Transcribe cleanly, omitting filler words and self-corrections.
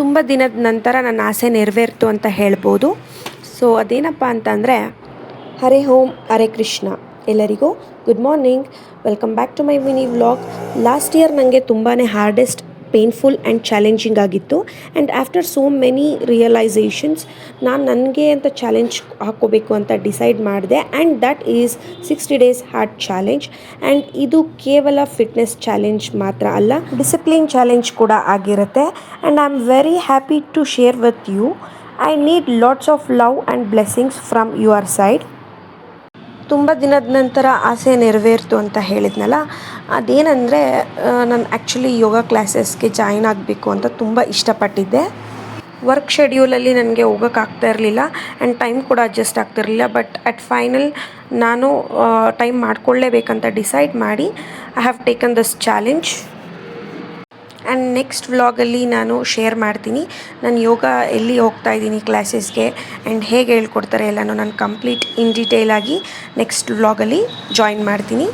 ತುಂಬ ದಿನದ ನಂತರ ನನ್ನ ಆಸೆ ನೆರವೇರಿತು ಅಂತ ಹೇಳ್ಬೋದು. ಸೊ ಅದೇನಪ್ಪ ಅಂತಂದರೆ, ಹರೇ ಓಂ ಹರೇ ಕೃಷ್ಣ. ಎಲ್ಲರಿಗೂ good morning, welcome back to my mini vlog. Last year ನನಗೆ ತುಂಬಾ ಹಾರ್ಡೆಸ್ಟ್, ಪೇನ್ಫುಲ್ ಆ್ಯಂಡ್ ಚಾಲೆಂಜಿಂಗ್ ಆಗಿತ್ತು. And after so many realisations ನಾನು ನನಗೆ ಅಂತ ಚಾಲೆಂಜ್ ಹಾಕ್ಕೋಬೇಕು ಅಂತ ಡಿಸೈಡ್ ಮಾಡಿದೆ. And that is 60 days heart challenge. And ಇದು ಕೇವಲ ಫಿಟ್ನೆಸ್ ಚಾಲೆಂಜ್ ಮಾತ್ರ ಅಲ್ಲ, ಡಿಸಿಪ್ಲಿನ್ ಚಾಲೆಂಜ್ ಕೂಡ ಆಗಿರುತ್ತೆ. And I am very happy to share with you. I need lots of love and blessings from your side. ತುಂಬ ದಿನದ ನಂತರ ಆಸೆ ನೆರವೇರಿತು ಅಂತ ಹೇಳಿದ್ನಲ್ಲ, ಅದೇನೆಂದರೆ ನಾನು ಆ್ಯಕ್ಚುಲಿ ಯೋಗ ಕ್ಲಾಸಸ್ಗೆ ಜಾಯಿನ್ ಆಗಬೇಕು ಅಂತ ತುಂಬ ಇಷ್ಟಪಟ್ಟಿದ್ದೆ. ವರ್ಕ್ ಶೆಡ್ಯೂಲಲ್ಲಿ ನನಗೆ ಹೋಗೋಕ್ಕಾಗ್ತಾ ಇರಲಿಲ್ಲ ಆ್ಯಂಡ್ ಟೈಮ್ ಕೂಡ ಅಡ್ಜಸ್ಟ್ ಆಗ್ತಿರಲಿಲ್ಲ. ಬಟ್ ಅಟ್ ಫೈನಲ್ ನಾನು ಟೈಮ್ ಮಾಡ್ಕೊಳ್ಳೇಬೇಕಂತ ಡಿಸೈಡ್ ಮಾಡಿ I have taken this challenge. And next ವ್ಲಾಗಲ್ಲಿ ನಾನು ಶೇರ್ ಮಾಡ್ತೀನಿ ನಾನು ಯೋಗ ಎಲ್ಲಿ ಹೋಗ್ತಾ ಇದ್ದೀನಿ ಕ್ಲಾಸಸ್ಗೆ ಆ್ಯಂಡ್ ಹೇಗೆ ಹೇಳ್ಕೊಡ್ತಾರೆ ಎಲ್ಲನೂ ನಾನು ಕಂಪ್ಲೀಟ್ ಇನ್ ಡೀಟೇಲಾಗಿ ನೆಕ್ಸ್ಟ್ ವ್ಲಾಗಲ್ಲಿ ಜಾಯಿನ್ ಮಾಡ್ತೀನಿ.